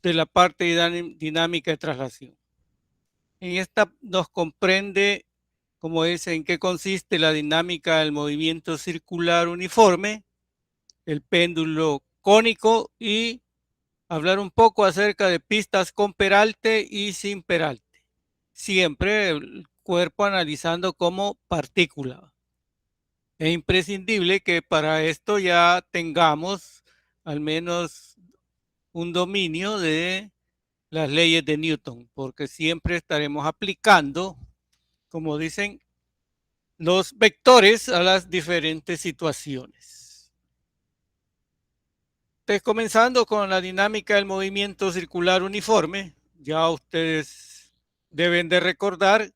de la parte dinámica de traslación. En esta nos comprende, como dice, en qué consiste la dinámica del movimiento circular uniforme, el péndulo cónico y hablar un poco acerca de pistas con peralte y sin peralte. Siempre el cuerpo analizando como partícula. Es imprescindible que para esto ya tengamos al menos un dominio de las leyes de Newton, porque siempre estaremos aplicando, como dicen, los vectores a las diferentes situaciones. Entonces, comenzando con la dinámica del movimiento circular uniforme, ya ustedes deben de recordar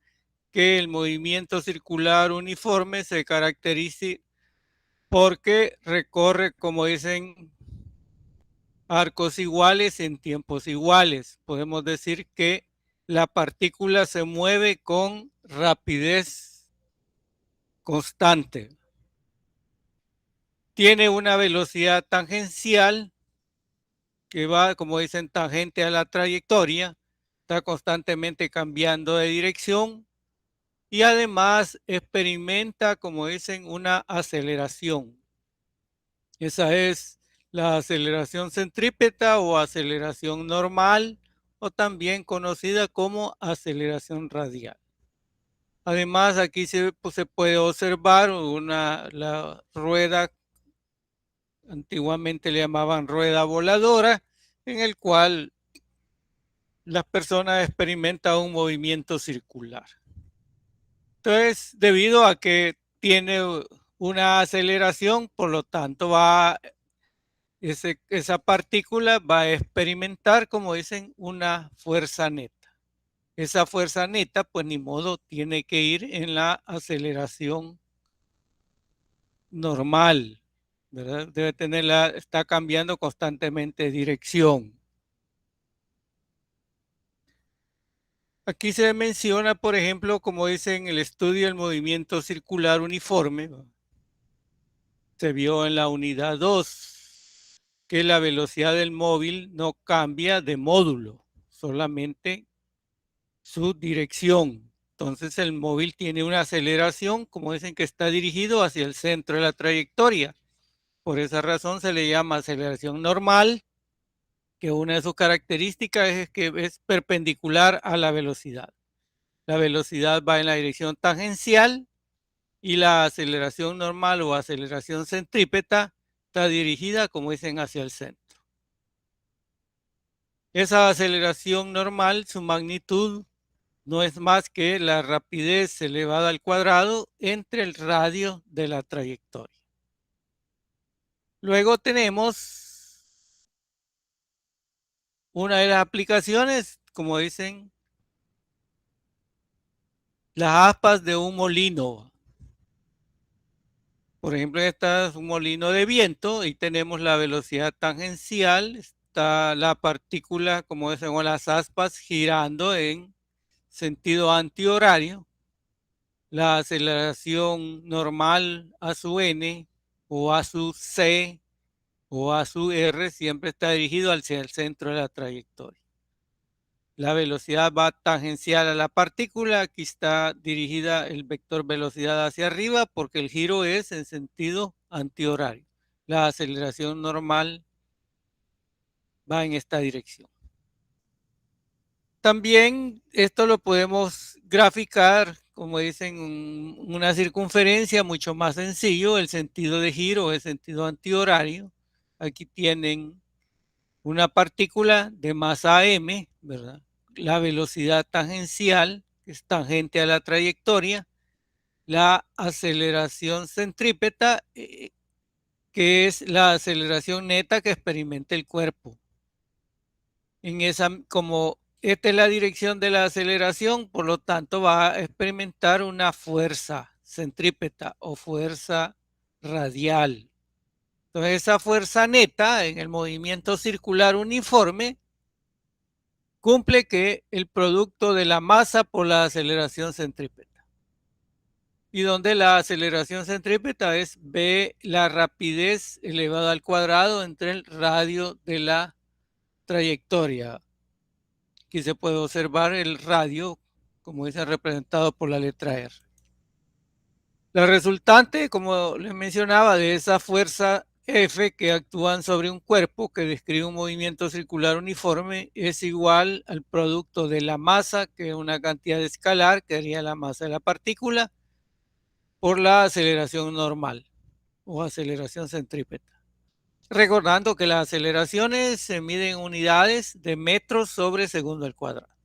que el movimiento circular uniforme se caracteriza porque recorre, como dicen, arcos iguales en tiempos iguales. Podemos decir que la partícula se mueve con rapidez constante. Tiene una velocidad tangencial que va, como dicen, tangente a la trayectoria, está constantemente cambiando de dirección y además experimenta, como dicen, una aceleración. Esa es la aceleración centrípeta o aceleración normal o también conocida como aceleración radial. Además, aquí se puede observar la rueda, antiguamente le llamaban rueda voladora, en el cual las personas experimentan un movimiento circular. Entonces, debido a que tiene una aceleración, por lo tanto esa partícula va a experimentar, como dicen, una fuerza neta. Esa fuerza neta, pues ni modo, tiene que ir en la aceleración normal, ¿verdad? Está cambiando constantemente de dirección. Aquí se menciona, por ejemplo, como dice en el estudio del movimiento circular uniforme, ¿no? Se vio en la unidad 2 que la velocidad del móvil no cambia de módulo, solamente su dirección. Entonces el móvil tiene una aceleración, como dicen, que está dirigido hacia el centro de la trayectoria. Por esa razón se le llama aceleración normal, que una de sus características es que es perpendicular a la velocidad. La velocidad va en la dirección tangencial y la aceleración normal o aceleración centrípeta está dirigida, como dicen, hacia el centro. Esa aceleración normal, su magnitud no es más que la rapidez elevada al cuadrado entre el radio de la trayectoria. Luego tenemos una de las aplicaciones, como dicen, las aspas de un molino. Por ejemplo, esta es un molino de viento y tenemos la velocidad tangencial, está la partícula, como dicen, o las aspas girando en sentido antihorario. La aceleración normal a su n o a su c o a su r siempre está dirigido hacia el centro de la trayectoria. La velocidad va tangencial a la partícula, aquí está dirigida el vector velocidad hacia arriba porque el giro es en sentido antihorario. La aceleración normal va en esta dirección. También esto lo podemos graficar, como dicen, una circunferencia mucho más sencillo, el sentido de giro es sentido antihorario. Aquí tienen una partícula de masa m, ¿verdad? La velocidad tangencial, que es tangente a la trayectoria, la aceleración centrípeta, que es la aceleración neta que experimenta el cuerpo. Como esta es la dirección de la aceleración, por lo tanto va a experimentar una fuerza centrípeta o fuerza radial. Entonces esa fuerza neta en el movimiento circular uniforme cumple que el producto de la masa por la aceleración centrípeta. Y donde la aceleración centrípeta es b la rapidez elevada al cuadrado entre el radio de la trayectoria. Aquí se puede observar el radio, como dice, representado por la letra R. La resultante, como les mencionaba, de esa fuerza F que actúan sobre un cuerpo que describe un movimiento circular uniforme es igual al producto de la masa, que es una cantidad escalar, que sería la masa de la partícula, por la aceleración normal o aceleración centrípeta. Recordando que las aceleraciones se miden en unidades de metros sobre segundo al cuadrado.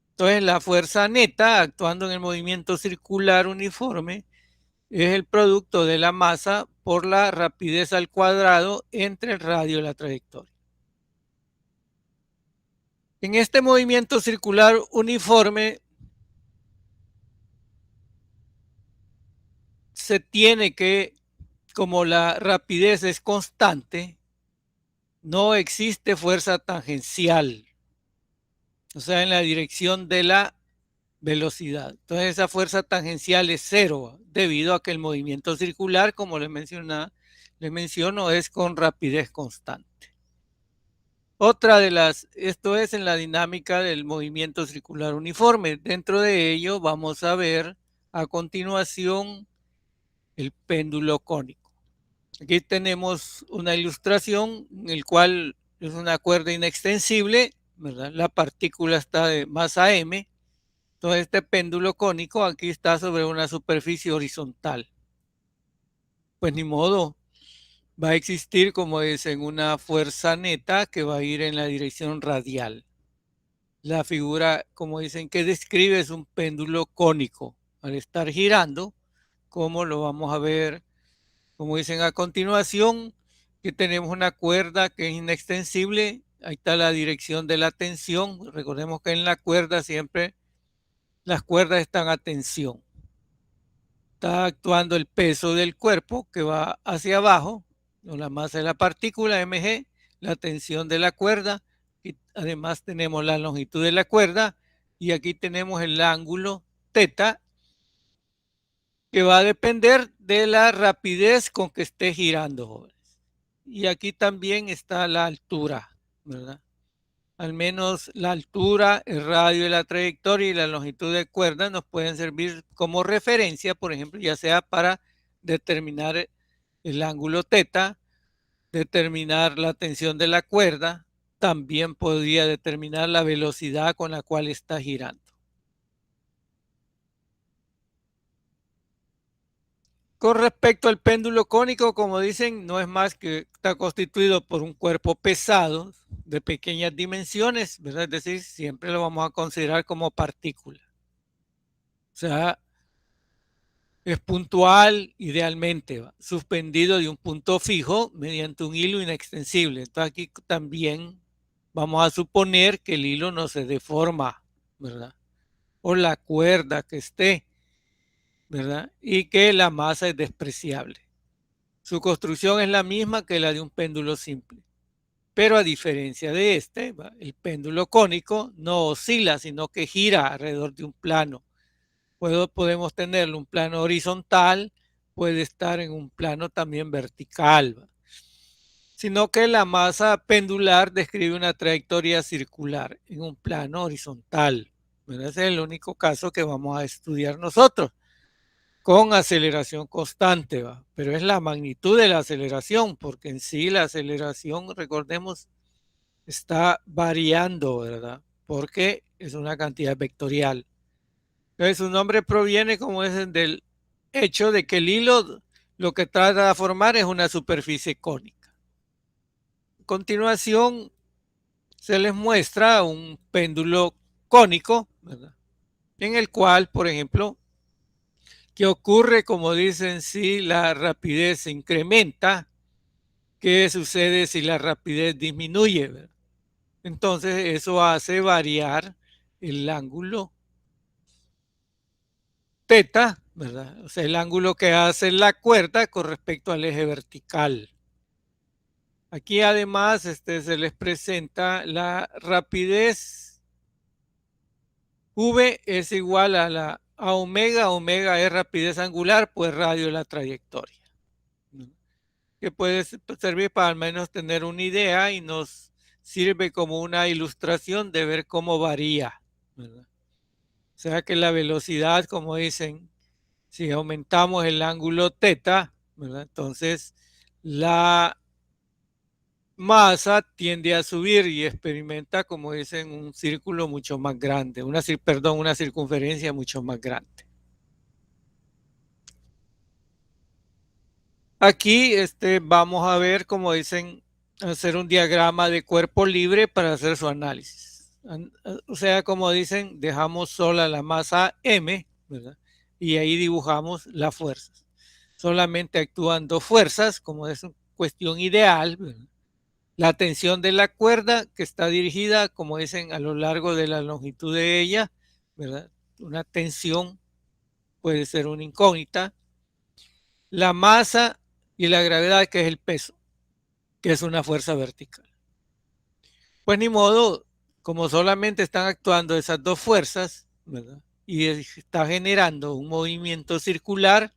Entonces, la fuerza neta actuando en el movimiento circular uniforme es el producto de la masa por la rapidez al cuadrado entre el radio y la trayectoria. En este movimiento circular uniforme se tiene que, como la rapidez es constante, no existe fuerza tangencial, o sea, en la dirección de la velocidad. Entonces esa fuerza tangencial es cero, debido a que el movimiento circular, como les menciono, es con rapidez constante. Otra de esto es en la dinámica del movimiento circular uniforme. Dentro de ello vamos a ver a continuación el péndulo cónico. Aquí tenemos una ilustración en el cual es una cuerda inextensible, ¿verdad? La partícula está de masa m. Entonces este péndulo cónico aquí está sobre una superficie horizontal. Pues ni modo, va a existir, como dicen, una fuerza neta que va a ir en la dirección radial. La figura, como dicen, que describe es un péndulo cónico. Al estar girando, como lo vamos a ver, como dicen a continuación, que tenemos una cuerda que es inextensible. Ahí está la dirección de la tensión. Recordemos que en la cuerda siempre las cuerdas están a tensión. Está actuando el peso del cuerpo que va hacia abajo, la masa de la partícula mg, la tensión de la cuerda, y además tenemos la longitud de la cuerda, y aquí tenemos el ángulo θ, que va a depender de la rapidez con que esté girando, jóvenes. Y aquí también está la altura, ¿verdad? Al menos la altura, el radio de la trayectoria y la longitud de cuerda nos pueden servir como referencia, por ejemplo, ya sea para determinar el ángulo θ, determinar la tensión de la cuerda, también podría determinar la velocidad con la cual está girando. Con respecto al péndulo cónico, como dicen, no es más que está constituido por un cuerpo pesado de pequeñas dimensiones, ¿verdad? Es decir, siempre lo vamos a considerar como partícula. O sea, es puntual idealmente, suspendido de un punto fijo mediante un hilo inextensible. Entonces aquí también vamos a suponer que el hilo no se deforma, ¿verdad? O la cuerda que esté, ¿verdad? Y que la masa es despreciable. Su construcción es la misma que la de un péndulo simple. Pero a diferencia de este, el péndulo cónico no oscila, sino que gira alrededor de un plano. Podemos tenerlo un plano horizontal, puede estar en un plano también vertical, sino que la masa pendular describe una trayectoria circular en un plano horizontal. Ese es el único caso que vamos a estudiar nosotros, con aceleración constante, pero es la magnitud de la aceleración, porque en sí la aceleración, recordemos, está variando, ¿verdad? Porque es una cantidad vectorial. Entonces su nombre proviene, como es, del hecho de que el hilo lo que trata de formar es una superficie cónica. A continuación se les muestra un péndulo cónico, ¿verdad? En el cual, por ejemplo, ¿qué ocurre? Como dicen, si la rapidez se incrementa, ¿qué sucede si la rapidez disminuye? ¿Verdad? Entonces eso hace variar el ángulo θ, ¿verdad? O sea, el ángulo que hace la cuerda con respecto al eje vertical. Aquí además se les presenta la rapidez V es igual a omega, omega es rapidez angular, pues radio es la trayectoria. Que puede servir para al menos tener una idea y nos sirve como una ilustración de ver cómo varía, ¿verdad? O sea que la velocidad, como dicen, si aumentamos el ángulo teta, ¿verdad? Entonces la masa tiende a subir y experimenta, como dicen, un círculo mucho más grande, una circunferencia mucho más grande. Aquí vamos a ver, como dicen, hacer un diagrama de cuerpo libre para hacer su análisis. O sea, como dicen, dejamos sola la masa M, ¿verdad? Y ahí dibujamos las fuerzas. Solamente actúan dos fuerzas, como es una cuestión ideal, ¿verdad? La tensión de la cuerda, que está dirigida, como dicen, a lo largo de la longitud de ella, ¿verdad? Una tensión puede ser una incógnita. La masa y la gravedad, que es el peso, que es una fuerza vertical. Pues ni modo, como solamente están actuando esas dos fuerzas, ¿verdad? Y está generando un movimiento circular,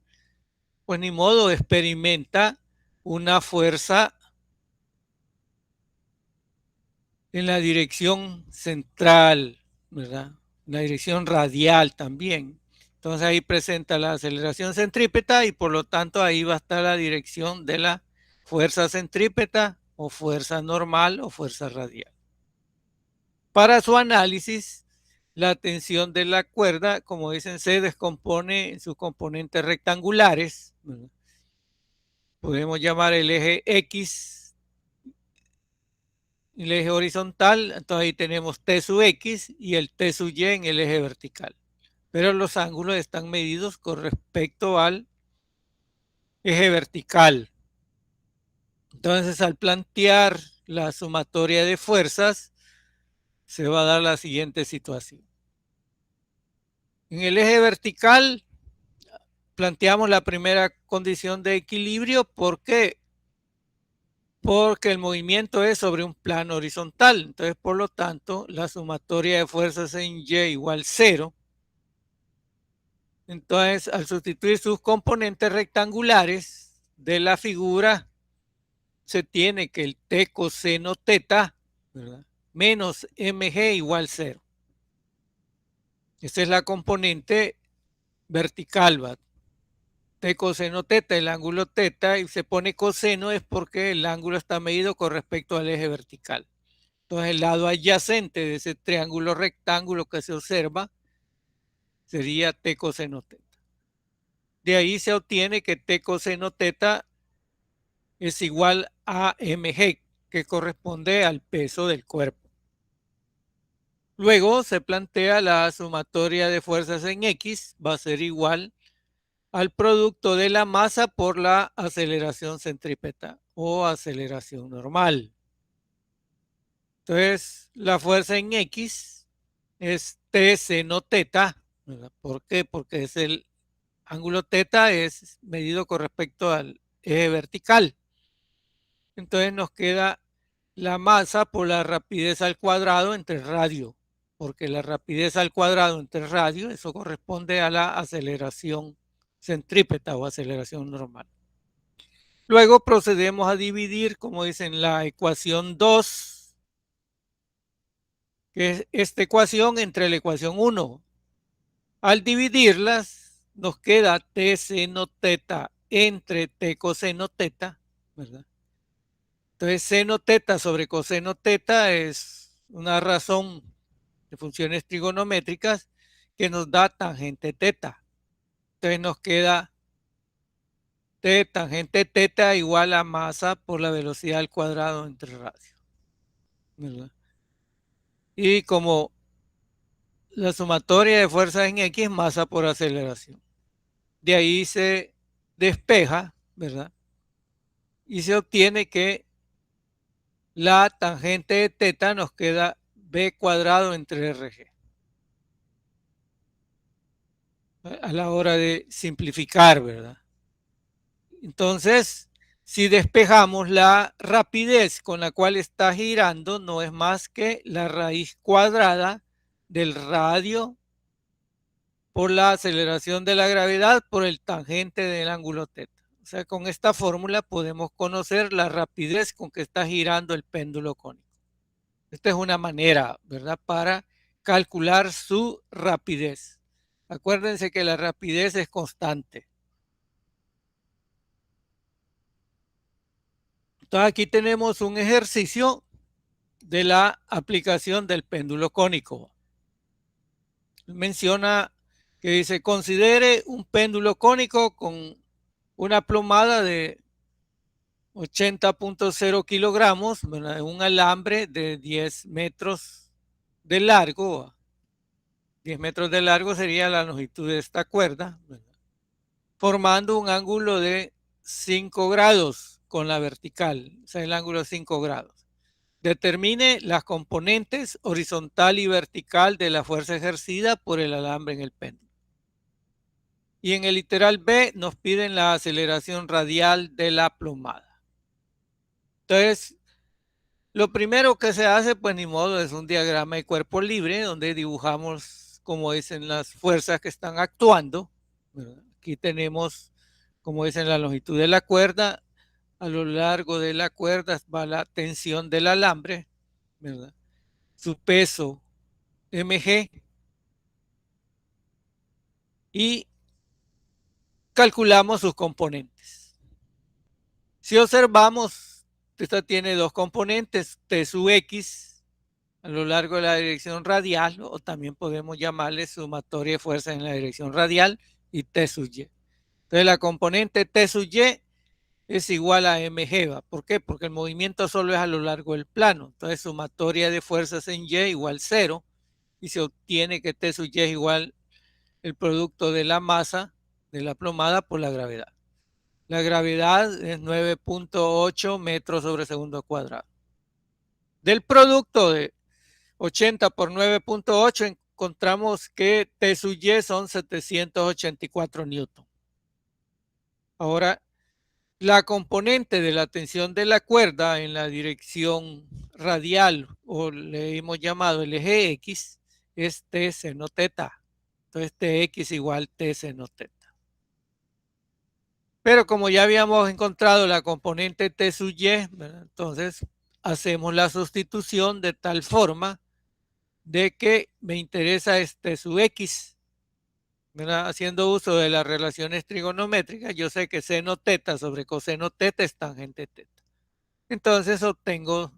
pues ni modo, experimenta una fuerza en la dirección central, ¿verdad? La dirección radial también. Entonces ahí presenta la aceleración centrípeta y por lo tanto ahí va a estar la dirección de la fuerza centrípeta o fuerza normal o fuerza radial. Para su análisis, la tensión de la cuerda, como dicen, se descompone en sus componentes rectangulares, ¿verdad? Podemos llamar el eje X el eje horizontal, entonces ahí tenemos T sub X y el T sub Y en el eje vertical. Pero los ángulos están medidos con respecto al eje vertical. Entonces, al plantear la sumatoria de fuerzas, se va a dar la siguiente situación. En el eje vertical, planteamos la primera condición de equilibrio. ¿Por qué? Porque el movimiento es sobre un plano horizontal. Entonces, por lo tanto, la sumatoria de fuerzas en Y igual 0. Entonces, al sustituir sus componentes rectangulares de la figura, se tiene que el T coseno teta, ¿verdad?, menos mg igual 0. Esa es la componente vertical, ¿va? T coseno teta, el ángulo teta, y se pone coseno es porque el ángulo está medido con respecto al eje vertical. Entonces, el lado adyacente de ese triángulo rectángulo que se observa sería T coseno teta. De ahí se obtiene que T coseno teta es igual a mg, que corresponde al peso del cuerpo. Luego se plantea la sumatoria de fuerzas en X, va a ser igual al producto de la masa por la aceleración centrípeta o aceleración normal. Entonces, la fuerza en X es T seno teta, ¿verdad? ¿Por qué? Porque es el ángulo teta es medido con respecto al eje vertical. Entonces nos queda la masa por la rapidez al cuadrado entre radio, porque la rapidez al cuadrado entre radio, eso corresponde a la aceleración centrípeta o aceleración normal. Luego procedemos a dividir, como dicen, la ecuación 2, que es esta ecuación, entre la ecuación 1. Al dividirlas, nos queda T seno teta entre T coseno teta, ¿verdad? Entonces, seno teta sobre coseno teta es una razón de funciones trigonométricas que nos da tangente teta. Entonces nos queda T tangente teta igual a masa por la velocidad al cuadrado entre radio, ¿verdad? Y como la sumatoria de fuerzas en X, masa por aceleración. De ahí se despeja, ¿verdad? Y se obtiene que la tangente de teta nos queda b cuadrado entre rg. A la hora de simplificar, ¿verdad? Entonces, si despejamos, la rapidez con la cual está girando no es más que la raíz cuadrada del radio por la aceleración de la gravedad por el tangente del ángulo teta. O sea, con esta fórmula podemos conocer la rapidez con que está girando el péndulo cónico. Esta es una manera, ¿verdad?, para calcular su rapidez. Acuérdense que la rapidez es constante. Entonces aquí tenemos un ejercicio de la aplicación del péndulo cónico. Menciona que dice, considere un péndulo cónico con una plomada de 80.0 kilogramos, ¿verdad?, un alambre de 10 metros de largo. 10 metros de largo sería la longitud de esta cuerda, ¿verdad?, formando un ángulo de 5 grados con la vertical, o sea, el ángulo de 5 grados. Determine las componentes horizontal y vertical de la fuerza ejercida por el alambre en el péndulo. Y en el literal B nos piden la aceleración radial de la plomada. Entonces, lo primero que se hace, pues ni modo, es un diagrama de cuerpo libre donde dibujamos, como dicen, las fuerzas que están actuando, ¿verdad? Aquí tenemos, como dicen, la longitud de la cuerda. A lo largo de la cuerda va la tensión del alambre, ¿verdad?, su peso mg, y calculamos sus componentes. Si observamos, esta tiene dos componentes, T sub x a lo largo de la dirección radial, o también podemos llamarle sumatoria de fuerzas en la dirección radial, y T sub y. Entonces la componente T sub y es igual a mg. ¿Por qué? Porque el movimiento solo es a lo largo del plano. Entonces sumatoria de fuerzas en y igual 0, y se obtiene que T sub y es igual el producto de la masa de la plomada por la gravedad. La gravedad es 9.8 metros sobre segundo cuadrado. Del producto de 80 por 9.8 encontramos que T sub y son 784 newton. Ahora, la componente de la tensión de la cuerda en la dirección radial, o le hemos llamado el eje X, es T seno teta. Entonces Tx igual T seno teta. Pero como ya habíamos encontrado la componente T sub y, ¿verdad?, entonces hacemos la sustitución de tal forma de que me interesa T sub x, ¿verdad?, haciendo uso de las relaciones trigonométricas. Yo sé que seno teta sobre coseno teta es tangente teta. Entonces obtengo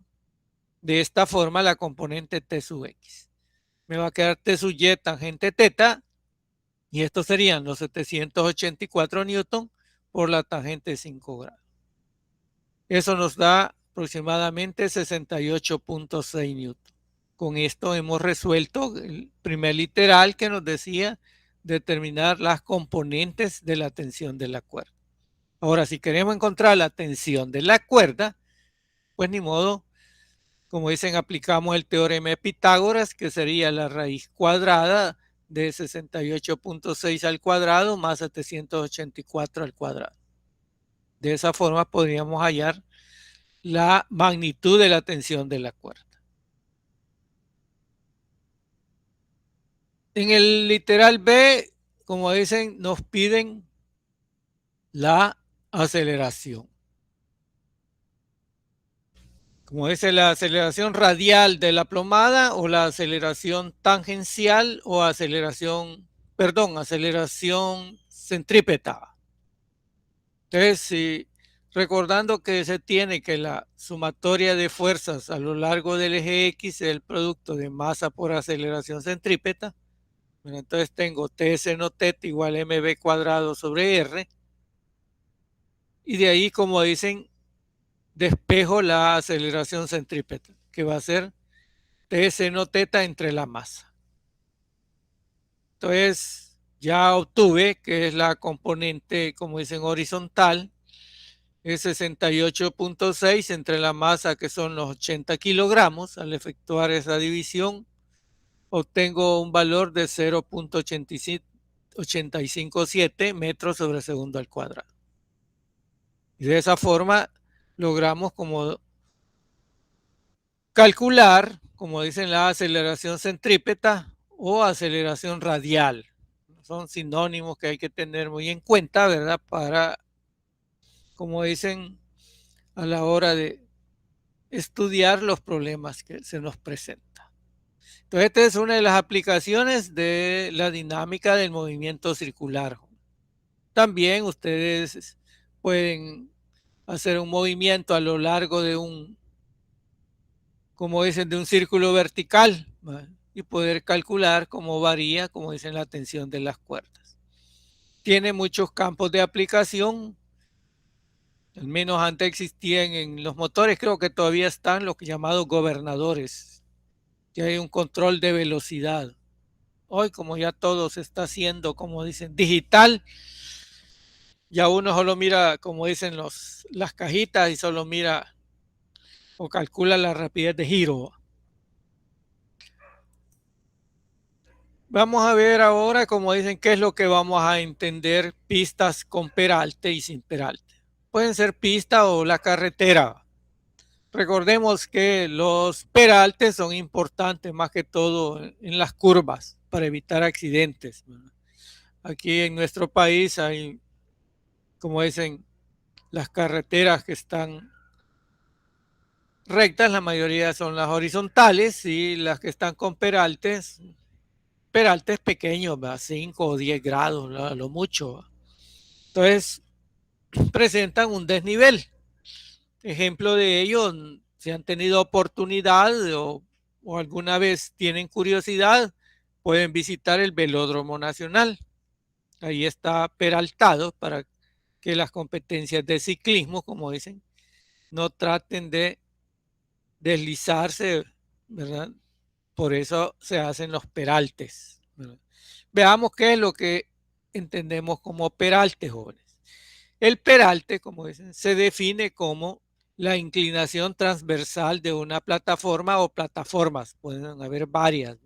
de esta forma la componente T sub x. Me va a quedar T sub y tangente teta, y estos serían los 784 newton por la tangente de 5 grados. Eso nos da aproximadamente 68.6 newton. Con esto hemos resuelto el primer literal que nos decía determinar las componentes de la tensión de la cuerda. Ahora, si queremos encontrar la tensión de la cuerda, pues ni modo, como dicen, aplicamos el teorema de Pitágoras, que sería la raíz cuadrada de 68.6 al cuadrado más 784 al cuadrado. De esa forma podríamos hallar la magnitud de la tensión de la cuerda. En el literal B, como dicen, nos piden la aceleración. Como dice, la aceleración radial de la plomada, o la aceleración tangencial, o aceleración centrípeta. Entonces, recordando que se tiene que la sumatoria de fuerzas a lo largo del eje X es el producto de masa por aceleración centrípeta, entonces tengo T seno teta igual a mv cuadrado sobre R, y de ahí, como dicen, despejo la aceleración centrípeta, que va a ser T seno teta entre la masa. Entonces ya obtuve que es la componente, como dicen, horizontal, es 68.6 entre la masa, que son los 80 kilogramos. Al efectuar esa división obtengo un valor de 0.857 metros sobre segundo al cuadrado. Y de esa forma logramos como calcular, como dicen, la aceleración centrípeta o aceleración radial. Son sinónimos que hay que tener muy en cuenta, ¿verdad?, para, como dicen, a la hora de estudiar los problemas que se nos presentan. Entonces, esta es una de las aplicaciones de la dinámica del movimiento circular. También ustedes pueden hacer un movimiento a lo largo de un, como dicen, de un círculo vertical, ¿vale? Y poder calcular cómo varía, como dicen, la tensión de las cuerdas. Tiene muchos campos de aplicación, al menos antes existían en los motores, creo que todavía están los llamados gobernadores, que hay un control de velocidad. Hoy, como ya todo se está haciendo, como dicen, digital, ya uno solo mira, como dicen las cajitas, y solo mira o calcula la rapidez de giro. Vamos a ver ahora, como dicen, qué es lo que vamos a entender pistas con peralte y sin peralte. Pueden ser pista o la carretera. Recordemos que los peraltes son importantes más que todo en las curvas para evitar accidentes. Aquí en nuestro país hay, como dicen, las carreteras que están rectas, la mayoría son las horizontales, y las que están con peraltes pequeños, 5 o 10 grados, lo mucho. Entonces, presentan un desnivel. Ejemplo de ello, si han tenido oportunidad o alguna vez tienen curiosidad, pueden visitar el Velódromo Nacional. Ahí está peraltado para que las competencias de ciclismo, como dicen, no traten de deslizarse, ¿verdad? Por eso se hacen los peraltes, ¿verdad? Veamos qué es lo que entendemos como peralte, jóvenes. El peralte, como dicen, se define como la inclinación transversal de una plataforma o plataformas, pueden haber varias,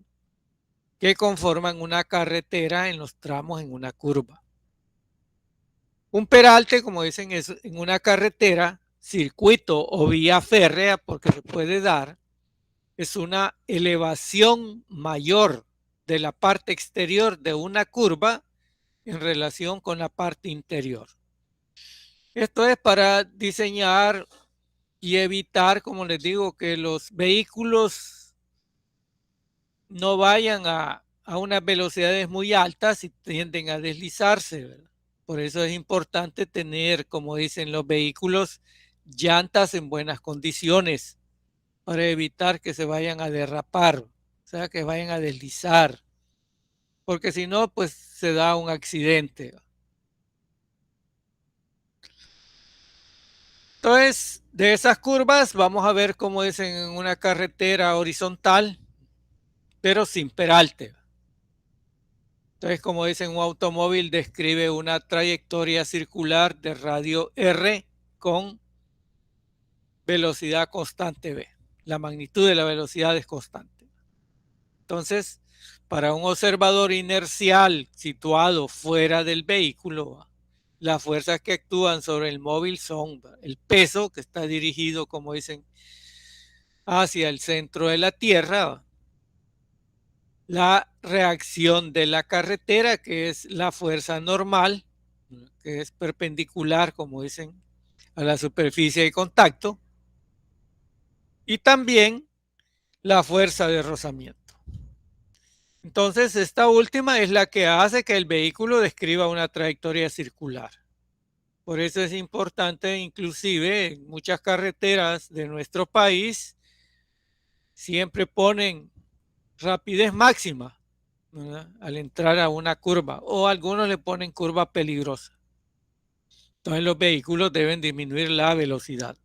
que conforman una carretera en los tramos en una curva. Un peralte, como dicen, es en una carretera, circuito o vía férrea, porque se puede dar, es una elevación mayor de la parte exterior de una curva en relación con la parte interior. Esto es para diseñar y evitar, como les digo, que los vehículos no vayan a unas velocidades muy altas y tienden a deslizarse, ¿verdad? Por eso es importante tener, como dicen los vehículos, llantas en buenas condiciones para evitar que se vayan a derrapar, o sea, que vayan a deslizar, porque si no, pues se da un accidente. Entonces, de esas curvas vamos a ver cómo es en una carretera horizontal, pero sin peralte. Entonces, como dicen, un automóvil describe una trayectoria circular de radio R con velocidad constante V. La magnitud de la velocidad es constante. Entonces, para un observador inercial situado fuera del vehículo, las fuerzas que actúan sobre el móvil son el peso, que está dirigido, como dicen, hacia el centro de la Tierra, la reacción de la carretera, que es la fuerza normal, que es perpendicular, como dicen, a la superficie de contacto, y también la fuerza de rozamiento. Entonces, esta última es la que hace que el vehículo describa una trayectoria circular. Por eso es importante, inclusive en muchas carreteras de nuestro país, siempre ponen rapidez máxima, ¿verdad?, al entrar a una curva, o algunos le ponen curva peligrosa. Entonces los vehículos deben disminuir la velocidad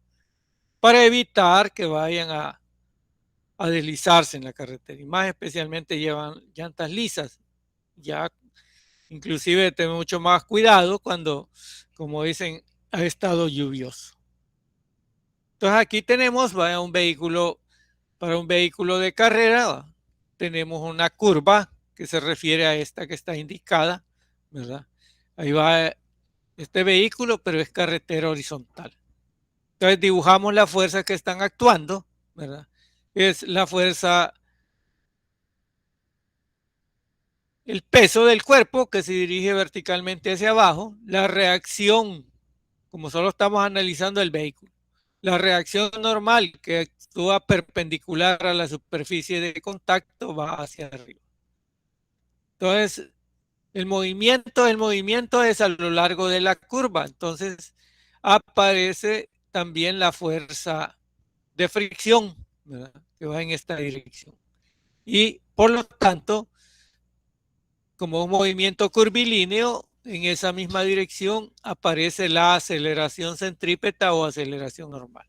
para evitar que vayan a deslizarse en la carretera, y más especialmente llevan llantas lisas. Ya inclusive tener mucho más cuidado cuando, como dicen, ha estado lluvioso. Entonces aquí tenemos un vehículo, para un vehículo de carrera, tenemos una curva que se refiere a esta que está indicada, ¿verdad? Ahí va este vehículo, pero es carretera horizontal. Entonces dibujamos las fuerzas que están actuando, ¿verdad? Es la fuerza, el peso del cuerpo que se dirige verticalmente hacia abajo, la reacción, como solo estamos analizando el vehículo, La reacción normal que actúa perpendicular a la superficie de contacto va hacia arriba. Entonces, el movimiento es a lo largo de la curva. Entonces, aparece también la fuerza de fricción, ¿verdad?, que va en esta dirección. Y por lo tanto, como un movimiento curvilíneo, en esa misma dirección aparece la aceleración centrípeta o aceleración normal.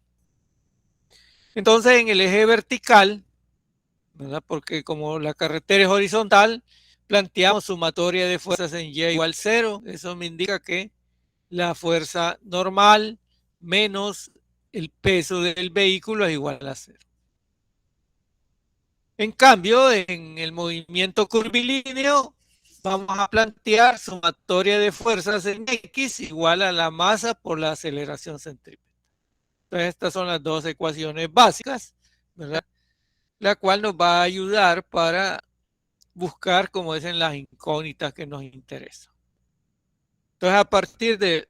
Entonces, en el eje vertical, ¿verdad?, porque como la carretera es horizontal, planteamos sumatoria de fuerzas en Y igual 0. Eso me indica que la fuerza normal menos el peso del vehículo es igual a 0. En cambio, en el movimiento curvilíneo, vamos a plantear sumatoria de fuerzas en X igual a la masa por la aceleración centrípeta. Entonces, estas son las dos ecuaciones básicas, ¿verdad?, la cual nos va a ayudar para buscar, como dicen, las incógnitas que nos interesan. Entonces, a partir de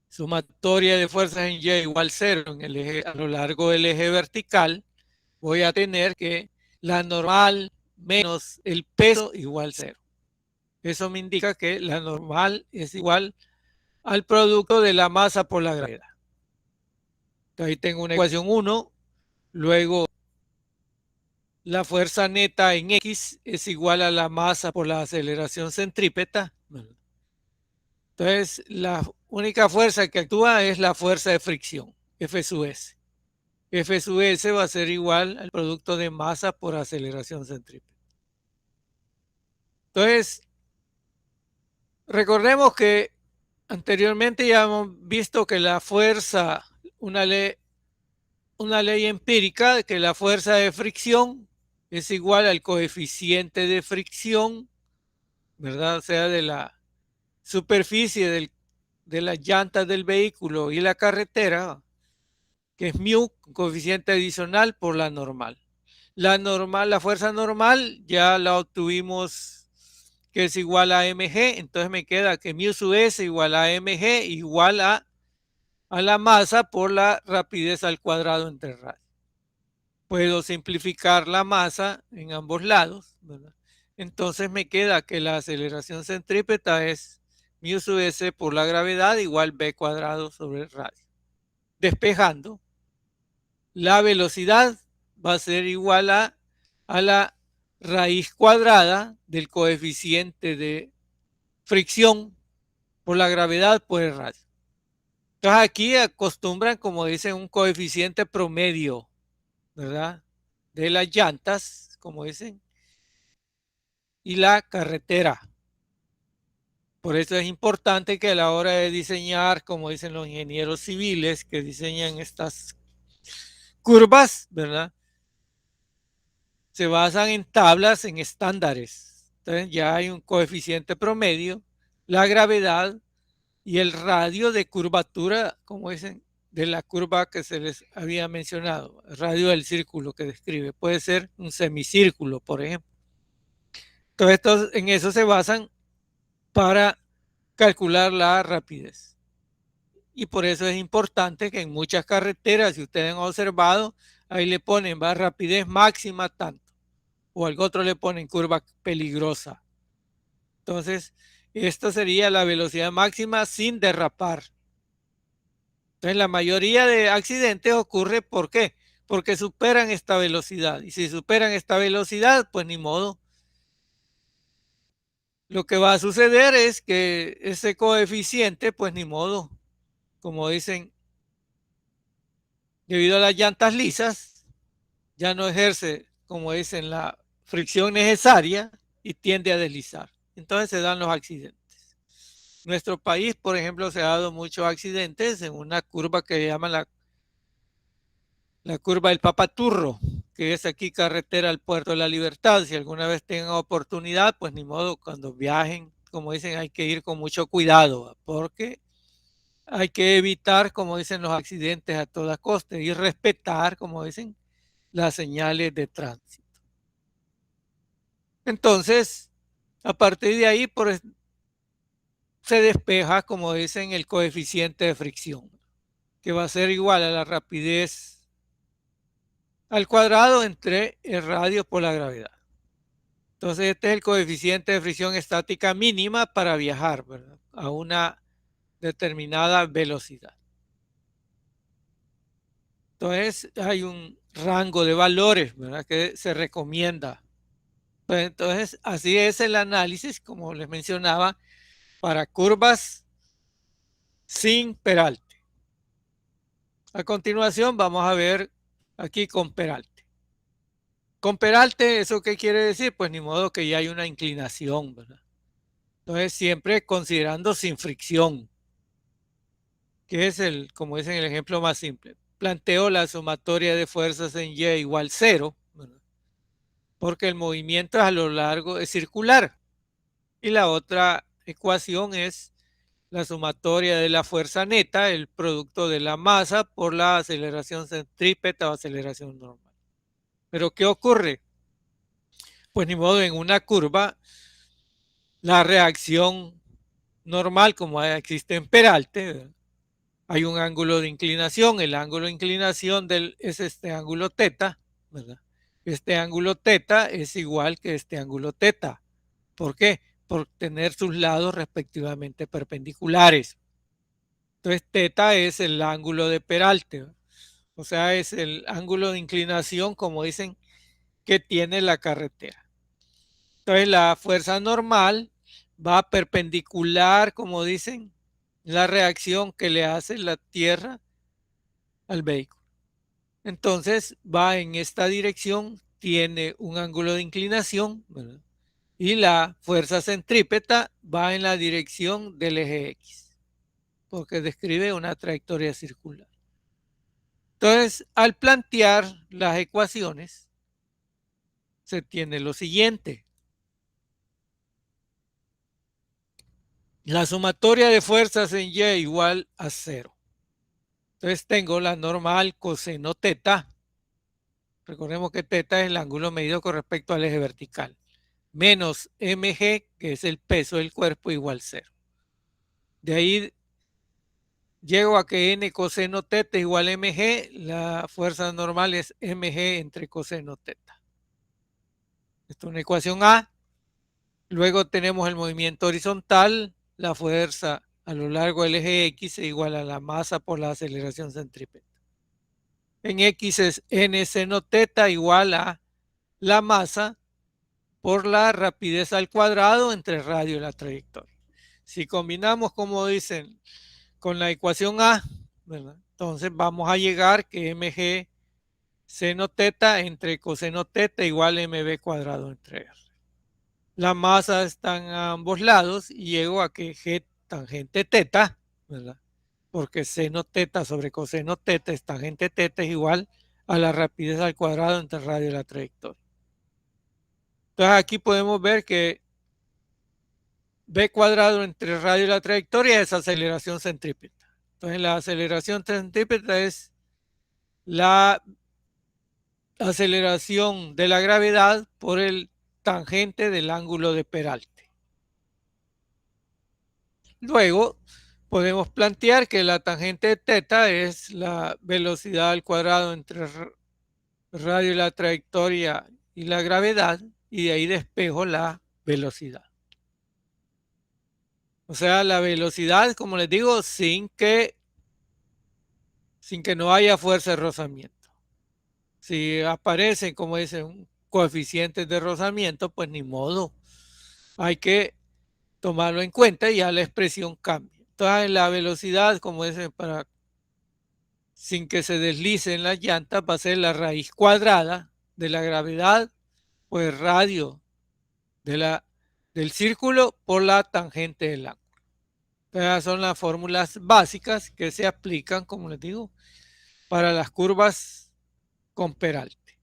sumatoria de fuerzas en Y igual 0 en el eje, a lo largo del eje vertical, voy a tener que la normal menos el peso igual 0. Eso me indica que la normal es igual al producto de la masa por la gravedad. Entonces, ahí tengo una ecuación 1, luego la fuerza neta en X es igual a la masa por la aceleración centrípeta. Entonces, la única fuerza que actúa es la fuerza de fricción, F sub S. F sub S va a ser igual al producto de masa por aceleración centrípeta. Entonces, recordemos que anteriormente ya hemos visto que la fuerza, una ley empírica, que la fuerza de fricción es igual al coeficiente de fricción, ¿verdad? O sea, de la superficie de las llantas del vehículo y la carretera, que es mu, coeficiente adicional por la normal. La fuerza normal ya la obtuvimos, que es igual a mg, entonces me queda que mu sub s igual a mg igual a la masa por la rapidez al cuadrado entre radios. Puedo simplificar la masa en ambos lados, ¿verdad? Entonces me queda que la aceleración centrípeta es mu sub s por la gravedad igual b cuadrado sobre el radio. Despejando, la velocidad va a ser igual a la raíz cuadrada del coeficiente de fricción por la gravedad por el radio. Entonces aquí acostumbran, como dicen, un coeficiente promedio, ¿verdad?, de las llantas, como dicen, y la carretera. Por eso es importante que a la hora de diseñar, como dicen los ingenieros civiles que diseñan estas curvas, ¿verdad?, se basan en tablas, en estándares. Entonces ya hay un coeficiente promedio, la gravedad y el radio de curvatura, como dicen, de la curva que se les había mencionado, el radio del círculo que describe. Puede ser un semicírculo, por ejemplo. Entonces, en eso se basan para calcular la rapidez. Y por eso es importante que en muchas carreteras, si ustedes han observado, ahí le ponen va rapidez máxima tanto, o al otro le ponen curva peligrosa. Entonces, esta sería la velocidad máxima sin derrapar. Entonces, la mayoría de accidentes ocurre, ¿por qué? Porque superan esta velocidad. Y si superan esta velocidad, pues ni modo. Lo que va a suceder es que ese coeficiente, pues ni modo, como dicen, debido a las llantas lisas, ya no ejerce, como dicen, la fricción necesaria y tiende a deslizar. Entonces se dan los accidentes. En nuestro país, por ejemplo, se ha dado muchos accidentes en una curva que llaman la curva del Papaturro, que es aquí carretera al Puerto de la Libertad. Si alguna vez tengan oportunidad, pues ni modo, cuando viajen, como dicen, hay que ir con mucho cuidado, porque hay que evitar, como dicen, los accidentes a toda costa y respetar, como dicen, las señales de tránsito. Entonces, a partir de ahí, se despeja, como dicen, el coeficiente de fricción. que va a ser igual a la rapidez al cuadrado entre el radio por la gravedad. Entonces este es el coeficiente de fricción estática mínima para viajar, ¿verdad?, a una determinada velocidad. Entonces hay un rango de valores, ¿verdad?, que se recomienda. Pues entonces así es el análisis, como les mencionaba, para curvas sin peralte. A continuación vamos a ver aquí con peralte. Con peralte, ¿eso qué quiere decir? Pues ni modo que ya hay una inclinación, ¿verdad? Entonces siempre considerando sin fricción, que es como dicen el ejemplo más simple. Planteo la sumatoria de fuerzas en Y igual 0, ¿verdad?, porque el movimiento a lo largo es circular. Y la otra ecuación es la sumatoria de la fuerza neta, el producto de la masa por la aceleración centrípeta o aceleración normal. Pero ¿qué ocurre? Pues ni modo, en una curva, la reacción normal, como existe en peralte, ¿verdad?, hay un ángulo de inclinación, el ángulo de inclinación es este ángulo teta, ¿verdad? Este ángulo teta es igual que este ángulo teta. ¿Por qué? Por tener sus lados respectivamente perpendiculares. Entonces, teta es el ángulo de peralte, ¿verdad?, o sea, es el ángulo de inclinación, como dicen, que tiene la carretera. Entonces, la fuerza normal va perpendicular, como dicen, la reacción que le hace la Tierra al vehículo. Entonces, va en esta dirección, tiene un ángulo de inclinación, ¿verdad?, y la fuerza centrípeta va en la dirección del eje X, porque describe una trayectoria circular. Entonces, al plantear las ecuaciones, se tiene lo siguiente. La sumatoria de fuerzas en Y igual a 0. Entonces tengo la normal coseno teta. Recordemos que teta es el ángulo medido con respecto al eje vertical. Menos mg, que es el peso del cuerpo, igual 0. De ahí llego a que n coseno teta igual mg. La fuerza normal es mg entre coseno teta. Esta es una ecuación A. Luego tenemos el movimiento horizontal. La fuerza a lo largo del eje X es igual a la masa por la aceleración centrípeta. En X es n seno teta igual a la masa por la rapidez al cuadrado entre el radio y la trayectoria. Si combinamos, como dicen, con la ecuación A, ¿verdad?, entonces vamos a llegar que mg seno teta entre coseno teta igual a mb cuadrado entre r. La masa está en ambos lados y llego a que g tangente teta, ¿verdad?, porque seno teta sobre coseno teta es tangente teta, es igual a la rapidez al cuadrado entre el radio y la trayectoria. Entonces aquí podemos ver que b cuadrado entre el radio y la trayectoria es aceleración centrípeta. Entonces la aceleración centrípeta es la aceleración de la gravedad por el tangente del ángulo de peralte. Luego podemos plantear que la tangente de teta es la velocidad al cuadrado entre el radio y la trayectoria y la gravedad, y de ahí despejo la velocidad. O sea, la velocidad, como les digo, sin que no haya fuerza de rozamiento. Si aparecen, como dicen, coeficientes de rozamiento, pues ni modo. Hay que tomarlo en cuenta y ya la expresión cambia. Entonces, la velocidad, como dicen, sin que se deslicen las llantas, va a ser la raíz cuadrada de la gravedad, pues radio del círculo por la tangente del ángulo. Esas son las fórmulas básicas que se aplican, como les digo, para las curvas con peralte.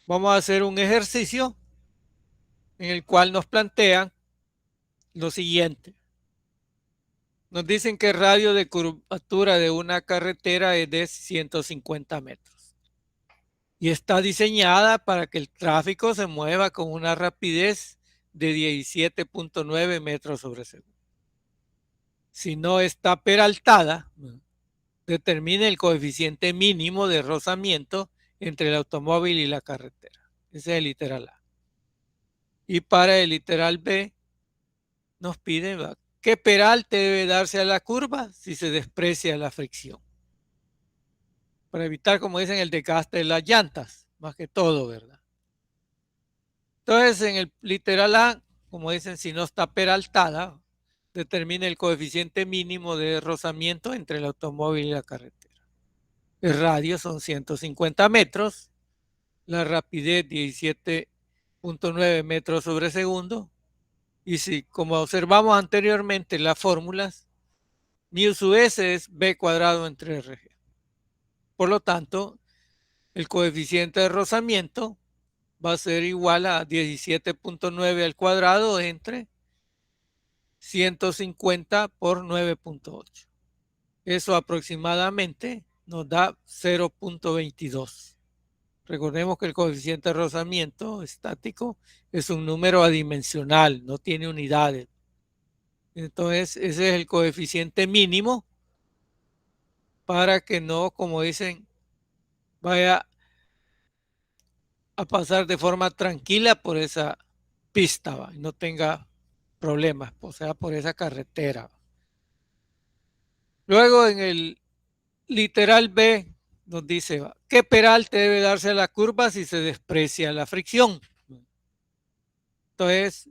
Vamos a hacer un ejercicio en el cual nos plantean lo siguiente. Nos dicen que el radio de curvatura de una carretera es de 150 metros y está diseñada para que el tráfico se mueva con una rapidez de 17.9 metros sobre segundo. Si no está peraltada, determine el coeficiente mínimo de rozamiento entre el automóvil y la carretera. Ese es el literal A. Y para el literal B nos piden qué peralte debe darse a la curva si se desprecia la fricción. Para evitar, como dicen, el desgaste de las llantas, más que todo, ¿verdad? Entonces, en el literal A, como dicen, si no está peraltada, determine el coeficiente mínimo de rozamiento entre el automóvil y la carretera. El radio son 150 metros, la rapidez 17.9 metros sobre segundo. Y si, como observamos anteriormente en las fórmulas, mu sub s es b cuadrado entre rg. Por lo tanto, el coeficiente de rozamiento va a ser igual a 17.9 al cuadrado entre 150 por 9.8. Eso aproximadamente nos da 0.22. Recordemos que el coeficiente de rozamiento estático es un número adimensional, no tiene unidades. Entonces, ese es el coeficiente mínimo para que no, como dicen, vaya a pasar de forma tranquila por esa pista y no tenga problemas, o sea, por esa carretera. Luego en el literal B nos dice, ¿qué peralte debe darse a la curva si se desprecia la fricción? Entonces,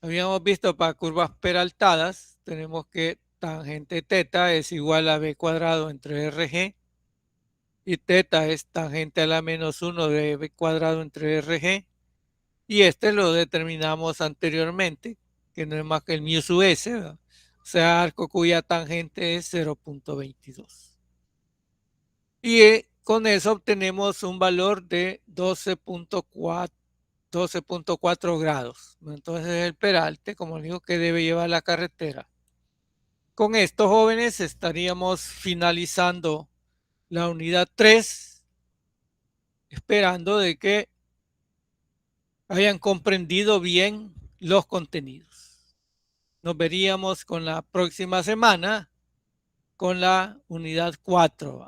habíamos visto para curvas peraltadas, tenemos que tangente teta es igual a b cuadrado entre rg y teta es tangente a la menos 1 de b cuadrado entre rg y este lo determinamos anteriormente, que no es más que el mu sub s, ¿verdad? O sea, arco cuya tangente es 0.22. Y con eso obtenemos un valor de 12.4 grados. Entonces el peralte, como digo, que debe llevar la carretera. Con esto, jóvenes, estaríamos finalizando la unidad 3, esperando de que hayan comprendido bien los contenidos. Nos veríamos con la próxima semana con la unidad 4.